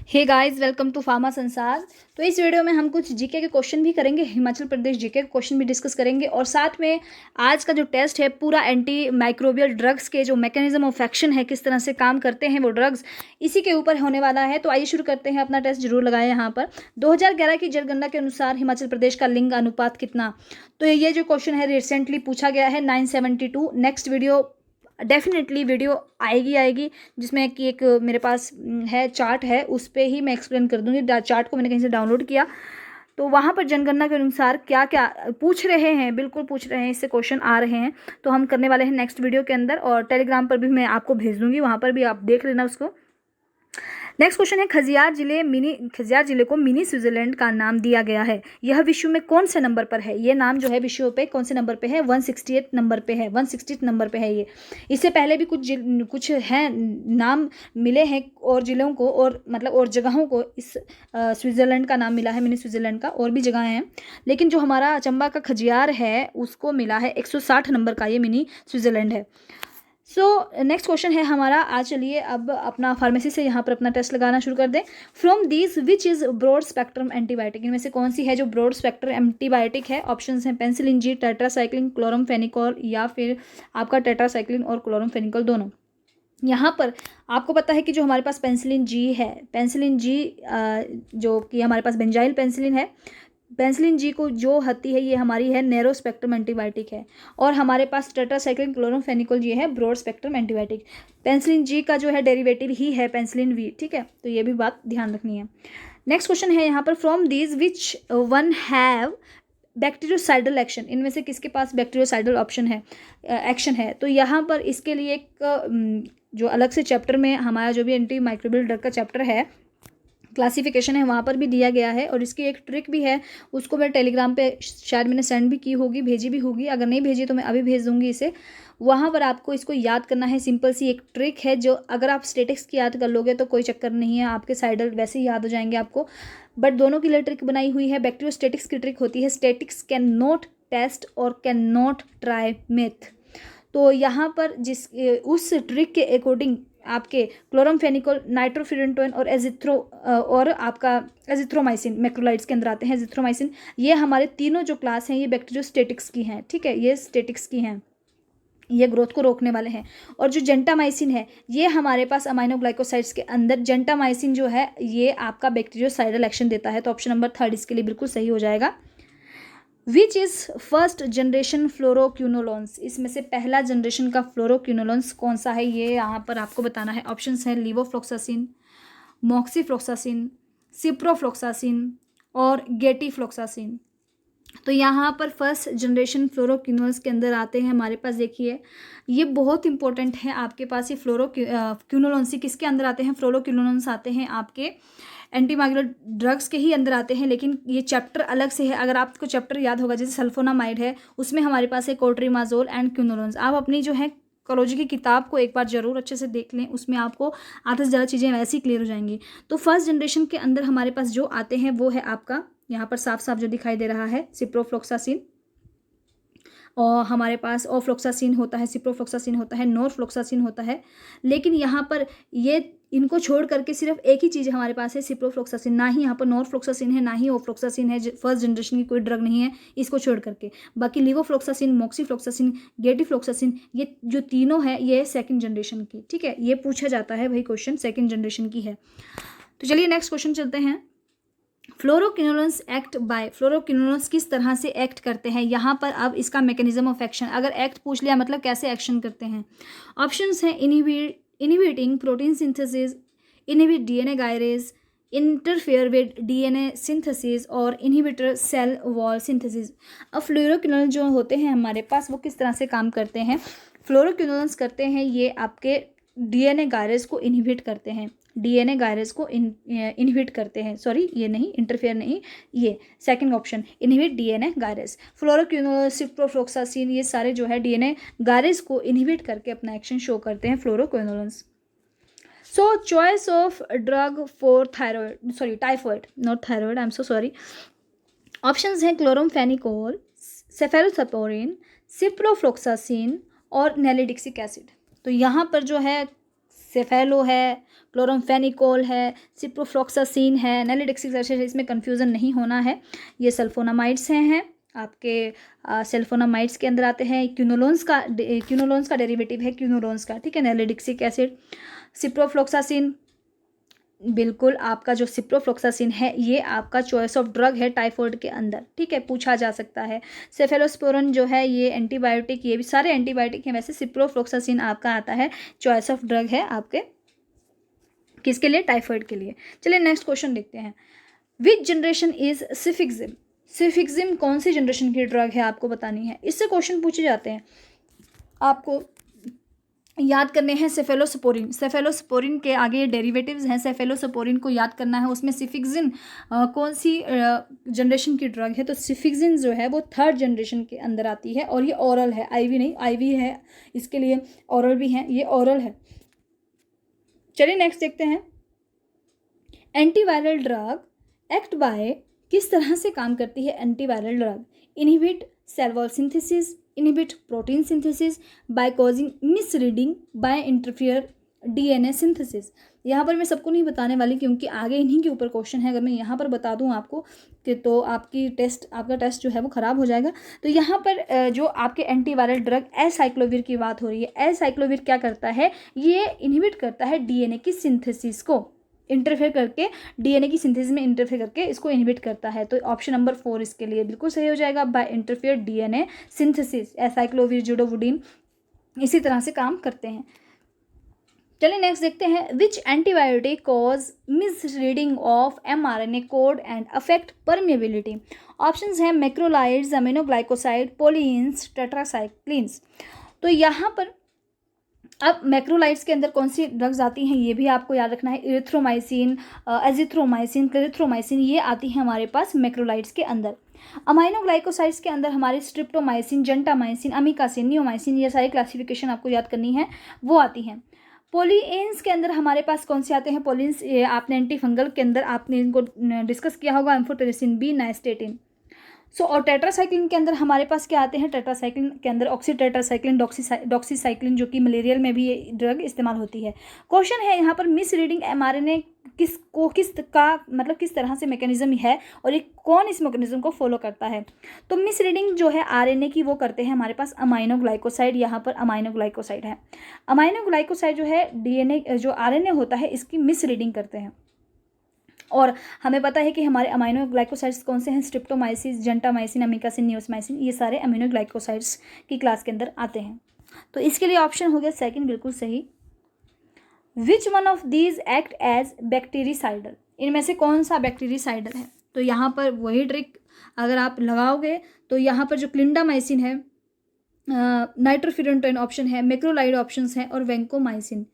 Hey guys, welcome to Pharma Sansar. तो इस video में हम कुछ जीके के क्वेश्चन भी करेंगे, हिमाचल प्रदेश जीके के क्वेश्चन भी डिस्कस करेंगे और साथ में आज का जो टेस्ट है पूरा एंटी माइक्रोबियल ड्रग्स के जो मैकेनिज्म ऑफ एक्शन है, किस तरह से काम करते हैं वो ड्रग्स, इसी के ऊपर होने वाला है। तो आइए शुरू करते हैं। अपना टेस्ट जरूर लगाएं। यहाँ पर 2011 की जनगणना के अनुसार हिमाचल प्रदेश का लिंग अनुपात कितना। तो ये जो क्वेश्चन है रिसेंटली पूछा गया है 972। नेक्स्ट वीडियो डेफिनेटली वीडियो आएगी जिसमें कि एक मेरे पास है चार्ट है, उस पर ही मैं एक्सप्लेन कर दूंगी। चार्ट को मैंने कहीं से डाउनलोड किया, तो वहाँ पर जनगणना के अनुसार क्या क्या पूछ रहे हैं, बिल्कुल पूछ रहे हैं, इससे क्वेश्चन आ रहे हैं। तो हम करने वाले हैं नेक्स्ट वीडियो के अंदर, और टेलीग्राम पर भी मैं आपको भेज दूंगी, वहाँ पर भी आप देख लेना उसको। नेक्स्ट क्वेश्चन है, खजियार जिले को मिनी स्विट्जरलैंड का नाम दिया गया है। यह विश्व में कौन से नंबर पर है? ये नाम जो है विश्व पे कौन से नंबर पे है? 168 नंबर पे है, 160 नंबर पे है ये। इससे पहले भी कुछ हैं नाम मिले हैं और जिलों को, और मतलब और जगहों को इस स्विट्जरलैंड का नाम मिला है, मिनी स्विट्जरलैंड का। और भी जगह हैं, लेकिन जो हमारा चंबा का खजियार है उसको मिला है 160 नंबर का, ये मिनी स्विट्जरलैंड है। सो नेक्स्ट क्वेश्चन है हमारा। आज चलिए अब अपना फार्मेसी से यहाँ पर अपना टेस्ट लगाना शुरू कर दें। From these which is broad spectrum antibiotic, इनमें से कौन सी है जो ब्रॉड स्पेक्ट्रम एंटीबायोटिक है? ऑप्शंस हैं पेनिसिलिन जी, टेट्रासाइक्लिन, क्लोरमफेनिकोल, या फिर आपका टेट्रासाइक्लिन और क्लोरमफेनिकोल दोनों। यहाँ पर आपको पता है कि जो हमारे पास पेनिसिलिन जी है, पेनिसिलिन जी जो कि हमारे पास बेंजाइल पेनिसिलिन है, पेनिसिलिन जी को जो होती है ये हमारी है नैरो स्पेक्ट्रम एंटीबायोटिक है। और हमारे पास टेट्रासाइक्लिन क्लोरोफेनिकोल ये है broad spectrum antibiotic. Penicillin G का जो है डेरिवेटिव ही है पेनिसिलिन वी, ठीक है, तो ये भी बात ध्यान रखनी है। नेक्स्ट क्वेश्चन है यहाँ पर, from these which one have bacteriocidal action, इनमें से किसके पास बैक्टीरियोसाइडल ऑप्शन है, एक्शन है? तो यहाँ पर इसके लिए एक जो अलग से चैप्टर में हमारा जो भी एंटी माइक्रोबियल ड्रग का चैप्टर है, क्लासिफिकेशन है, वहाँ पर भी दिया गया है। और इसकी एक ट्रिक भी है, उसको मैं टेलीग्राम पे शायद मैंने सेंड भी की होगी, भेजी भी होगी, अगर नहीं भेजी तो मैं अभी भेज दूंगी इसे। वहाँ पर आपको इसको याद करना है, सिंपल सी एक ट्रिक है, जो अगर आप स्टेटिक्स की याद कर लोगे तो कोई चक्कर नहीं है, आपके साइडल वैसे ही याद हो जाएंगे आपको। बट दोनों के लिए ट्रिक बनाई हुई है। बैक्टीरियोस्टेटिक्स की ट्रिक होती है, स्टेटिक्स कैन नॉट टेस्ट और कैन नॉट ट्राई मेथ। तो यहाँ पर उस ट्रिक के अकॉर्डिंग आपके क्लोरमफेनिकोल, नाइट्रोफिरेंटोइन और और आपका एजिथ्रोमाइसिन मैक्रोलाइड्स के अंदर आते हैं। एजिथ्रोमाइसिन, ये हमारे तीनों जो क्लास हैं ये बैक्टीरियोस्टेटिक्स की हैं, ठीक है, ये स्टेटिक्स की हैं, ये ग्रोथ को रोकने वाले हैं। और जो जेंटामाइसिन है ये हमारे पास अमाइनोग्लाइकोसाइड्स के अंदर, जेंटामाइसिन जो है ये आपका बैक्टीरियोसाइडल एक्शन देता है। तो ऑप्शन नंबर 3 इसके लिए बिल्कुल सही हो जाएगा। विच इज़ फर्स्ट जनरेशन फ्लोरोक्यूनोलॉन्स, इसमें से पहला जनरेशन का फ्लोरोक्यूनोलॉन्स कौन सा है, ये यहाँ पर आपको बताना है। ऑप्शंस हैं लीवोफ्लोक्सासिन, मॉक्सीफ्लोक्सासिन, सिप्रोफ्लोक्सासिन और गेटीफ्लोक्सासिन। तो यहाँ पर फर्स्ट जनरेशन फ्लोरोक्यूनोल्स के अंदर आते हैं हमारे पास, देखिए ये बहुत इंपॉर्टेंट है आपके पास। ये क्यूनोलॉन्स किसके अंदर आते हैं? फ्लोरोक्यूनोलॉन्स आते हैं आपके एंटीमाइग्रेट ड्रग्स के ही अंदर आते हैं, लेकिन ये चैप्टर अलग से है। अगर आपको चैप्टर याद होगा, जैसे सल्फोनामाइड है, उसमें हमारे पास है कोट्रीमाजोल एंड क्यूनोलॉन्स। आप अपनी जो है कॉलोजी की किताब को एक बार जरूर अच्छे से देख लें, उसमें आपको आधे से ज़्यादा चीज़ें वैसे ही क्लियर हो जाएंगी। तो फर्स्ट जनरेशन के अंदर हमारे पास जो आते हैं वो है आपका, यहाँ पर साफ साफ जो दिखाई दे रहा है, सिप्रोफ्लोक्सासिन, और हमारे पास ओफ्लोक्सासिन होता है, सिप्रोफ्लोक्सासिन होता है, नॉरफ्लोक्सासिन होता है। लेकिन यहाँ पर ये इनको छोड़ करके सिर्फ एक ही चीज़ हमारे पास है, सिप्रोफ्लोक्सासिन। ना ही यहाँ पर नॉरफ्लोक्सासिन है, ना ही ओफ्लोक्सासिन है, फर्स्ट जनरेशन की कोई ड्रग नहीं है इसको छोड़ करके। बाकी लीवोफ्लोक्सासिन, मॉक्सीफ्लोक्सासिन, गेटीफ्लोक्सासिन, ये जो तीनों है ये सेकंड जनरेशन की, ठीक है, ये पूछा जाता है भाई, क्वेश्चन सेकंड जनरेशन की है। तो चलिए नेक्स्ट क्वेश्चन चलते हैं। फ्लोरोक्यूनोलॉन्स एक्ट बाय, फ्लोरोक्यूनोलॉन्स किस तरह से एक्ट करते हैं? यहाँ पर अब इसका मैकेनिज्म ऑफ एक्शन, अगर एक्ट पूछ लिया मतलब कैसे एक्शन करते हैं। ऑप्शंस हैं inhibiting protein synthesis, inhibit DNA gyrase, interfere with DNA synthesis और इनहिबिटर सेल वॉल सिंथेसिस। अब फ्लोरोक्यूनोल जो होते हैं हमारे पास वो किस तरह से काम करते हैं? फ्लोरोक्यूनोल्स करते हैं ये आपके डीएनए गायरेज को इनहिबिट करते हैं, डीएनए गायरेज को इनहिबिट करते हैं, सॉरी ये नहीं, इंटरफेयर नहीं, ये second option, inhibit DNA gyrase. Fluoroquinolone, ciprofloxacin, ये सारे जो है डीएनए गायरेज को इनहिबिट करके अपना एक्शन शो करते हैं fluoroquinolones. So choice of drug for thyroid, sorry typhoid, not thyroid, I am so sorry. Options हैं क्लोरमफेनिकोल, सेफेलोस्पोरिन, सिप्रोफ्लोक्सासिन और नेलिडिक्सिक एसिड। तो यहाँ पर जो है सेफेलो है, क्लोरमफेनिकोल है, सिप्रोफ्लॉक्सासिन है, नैलिडिक्सिक एसिड, इसमें कन्फ्यूज़न नहीं होना है। ये सल्फोनामाइड्स हैं आपके सल्फोनामाइड्स के अंदर आते हैं। क्यूनोलोन्स का डेरिवेटिव है क्यूनोलोन्स का, ठीक है, नैलिडिक्सिक एसिड। सिप्रोफ्लॉक्सासिन, बिल्कुल आपका जो सिप्रोफ्लॉक्सासिन है ये आपका चॉइस ऑफ ड्रग है टाइफाइड के अंदर, ठीक है, पूछा जा सकता है। सेफेलोस्पोरिन जो है ये एंटीबायोटिक, ये भी सारे एंटीबायोटिक हैं, वैसे सिप्रोफ्लॉक्सासिन आपका आता है चॉइस ऑफ ड्रग है आपके किसके लिए, टाइफाइड के लिए। चलिए नेक्स्ट क्वेश्चन देखते हैं। विच जनरेशन इज सिफिक्सिम, सिफिक्सिम कौन सी जनरेशन की ड्रग है आपको बतानी है। इससे क्वेश्चन पूछे जाते हैं, आपको याद करने हैं सेफेलोस्पोरिन, सेफेलोस्पोरिन के आगे डेरिवेटिव्स हैं, सेफेलोस्पोरिन को याद करना है। उसमें सिफिक्सिन कौन सी जनरेशन की ड्रग है, तो सिफिक्सिन जो है वो 3rd जनरेशन के अंदर आती है और ये ओरल है, आईवी नहीं, आईवी है इसके लिए, ओरल भी है, ये ओरल है। चलिए नेक्स्ट देखते हैं। एंटीवायरल ड्रग एक्ट बाय, किस तरह से काम करती है antiviral drug, inhibit cell wall synthesis, inhibit protein synthesis, by causing misreading, by interfere DNA synthesis. यहाँ पर मैं सबको नहीं बताने वाली क्योंकि आगे इन्हीं के ऊपर क्वेश्चन है। अगर मैं यहाँ पर बता दूँ आपको कि तो आपका टेस्ट जो है वो ख़राब हो जाएगा। तो यहाँ पर जो आपके एंटीवायरल ड्रग एसाइक्लोविर की बात हो रही है। एसाइक्लोविर क्या करता है, ये इनहिबिट करता है डीएनए की सिंथेसिस को, इंटरफेयर करके डीएनए की सिंथेसिस में इंटरफेयर करके इसको इनहिबिट करता है। तो ऑप्शन नंबर 4 इसके लिए बिल्कुल सही हो जाएगा, by interfere DNA synthesis. Acyclovir, zidovudine इसी तरह से काम करते हैं। चलिए नेक्स्ट देखते हैं। Which antibiotic cause misreading of mRNA code and affect permeability. Options हैं मैक्रोलाइड्स, अमीनोग्लाइकोसाइड, पोलिन्स, टेट्रासाइक्लिन्स। तो यहाँ पर अब मैक्रोलाइड्स के अंदर कौन सी ड्रग्स आती हैं ये भी आपको याद रखना है। इरिथ्रोमाइसिन, एजिथ्रोमाइसिन, क्लेरिथ्रोमाइसिन, ये आती हैं हमारे पास मैक्रोलाइड्स के अंदर। अमाइनोग्लाइकोसाइड्स के अंदर हमारे स्ट्रिप्टोमाइसिन, जेंटामाइसिन, अमीकासिन, नियोमाइसिन, ये सारी क्लासिफिकेशन आपको याद करनी है, वो आती हैं। पोलिन्स के अंदर हमारे पास कौन से आते हैं, पोलिन्स आपने एंटीफंगल के अंदर आपने इनको डिस्कस किया होगा, एम्फोटेरिसिन बी, नाइस्टेटिन। और टेट्रासाइक्लिन के अंदर हमारे पास क्या आते हैं, टेट्रासाइक्लिन के अंदर ऑक्सीटेट्रासाइक्लिन, डॉक्सीसाइक्लिन, जो कि मलेरियल में भी ये ड्रग इस्तेमाल होती है। क्वेश्चन है यहाँ पर मिस रीडिंग एमआरएनए किस तरह से मैकेनिज्म है और ये कौन इस मैकेनिज्म को फॉलो करता है। तो मिस रीडिंग जो है आरएनए की वो करते हैं हमारे पास अमाइनोग्लाइकोसाइड, यहाँ पर अमाइनोग्लाइकोसाइड है। अमाइनोग्लाइकोसाइड जो है डीएनए जो आरएनए होता है इसकी मिस रीडिंग करते हैं। और हमें पता है कि हमारे अमीनोग्लाइकोसाइड्स कौन से हैं, स्ट्रिप्टोमाइसिस, जेंटामाइसिन, अमीकासिन, नियोमाइसिन, ये सारे अमीनोग्लाइकोसाइड्स की क्लास के अंदर आते हैं। तो इसके लिए ऑप्शन हो गया सेकंड बिल्कुल सही। Which one of these act as bactericidal, इनमें से कौन सा बैक्टीरिसाइडल है। तो यहाँ पर वही ट्रिक अगर आप लगाओगे तो यहाँ पर जो क्लिंडामाइसिन है, नाइट्रोफिरेंटोइन ऑप्शन है, मैक्रोलाइड ऑप्शंस हैं और वैंकोमाइसिन,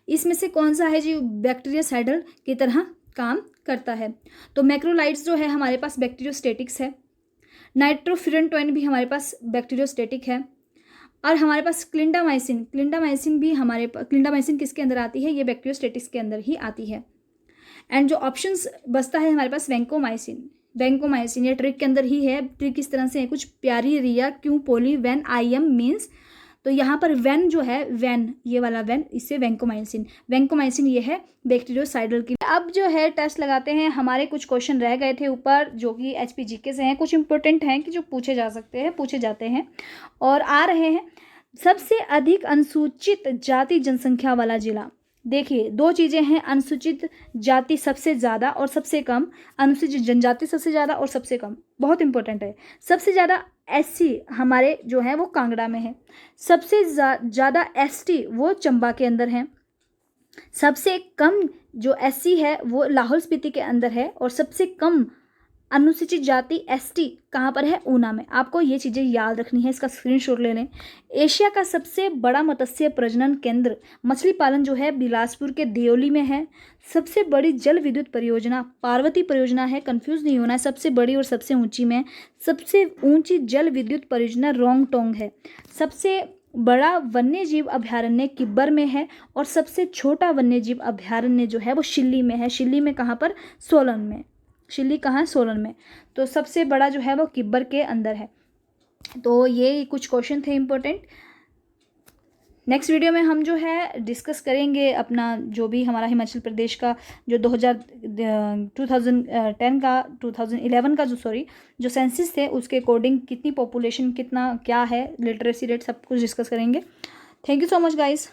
इसमें से कौन सा है जो बैक्टीरियासाइडल की तरह काम करता है। तो मैक्रोलाइड्स जो है हमारे पास बैक्टीरियोस्टेटिक्स है, नाइट्रोफिरेंटोइन भी हमारे पास बैक्टीरियोस्टेटिक है, और हमारे पास क्लिंडामाइसिन भी हमारे पास, क्लिंडामाइसिन किसके अंदर आती है, ये बैक्टीरियोस्टेटिक्स के अंदर ही आती है। एंड जो ऑप्शंस बचता है हमारे पास वैंकोमाइसिन, ये ट्रिक के अंदर ही है। ट्रिक किस तरह से है, कुछ प्यारी रिया क्यों पोली वैन आई एम मीन्स, तो यहाँ पर वैन जो है, वैन ये वाला वैन, इससे वैंकोमाइसिन ये है बैक्टीरियोसाइडल की। अब जो है टेस्ट लगाते हैं। हमारे कुछ क्वेश्चन रह गए थे ऊपर जो कि HPGK से हैं, कुछ इंपॉर्टेंट हैं कि जो पूछे जाते हैं और आ रहे हैं। सबसे अधिक अनुसूचित जाति जनसंख्या वाला जिला, देखिए दो चीज़ें हैं, अनुसूचित जाति सबसे ज़्यादा और सबसे कम, अनुसूचित जनजाति सबसे ज़्यादा और सबसे कम, बहुत इंपॉर्टेंट है। सबसे ज़्यादा SC हमारे जो है वो कांगड़ा में है, सबसे ज़्यादा ST वो चंबा के अंदर है, सबसे कम जो SC है वो लाहौल स्पीति के अंदर है, और सबसे कम अनुसूचित जाति ST कहाँ पर है, ऊना में। आपको ये चीज़ें याद रखनी है, इसका स्क्रीनशॉट ले लें। एशिया का सबसे बड़ा मत्स्य प्रजनन केंद्र मछली पालन जो है बिलासपुर के देओली में है। सबसे बड़ी जल विद्युत परियोजना पार्वती परियोजना है, कंफ्यूज नहीं होना है, सबसे बड़ी और सबसे ऊंची में। सबसे ऊंची जल विद्युत परियोजना रोंगटोंग है। सबसे बड़ा वन्यजीव अभयारण्य किब्बर में है, और सबसे छोटा वन्यजीव अभयारण्य जो है वो शिल्ली में है। शिल्ली में कहाँ पर, सोलन में। शिल्ली कहाँ है, सोलन में। तो सबसे बड़ा जो है वो किब्बर के अंदर है। तो ये कुछ क्वेश्चन थे इम्पोर्टेंट। नेक्स्ट वीडियो में हम जो है डिस्कस करेंगे अपना जो भी हमारा हिमाचल प्रदेश का जो 2010 का 2011 का जो सेंसस थे उसके अकॉर्डिंग कितनी पॉपुलेशन, कितना क्या है, लिटरेसी रेट, सब कुछ डिस्कस करेंगे। Thank you so much guys.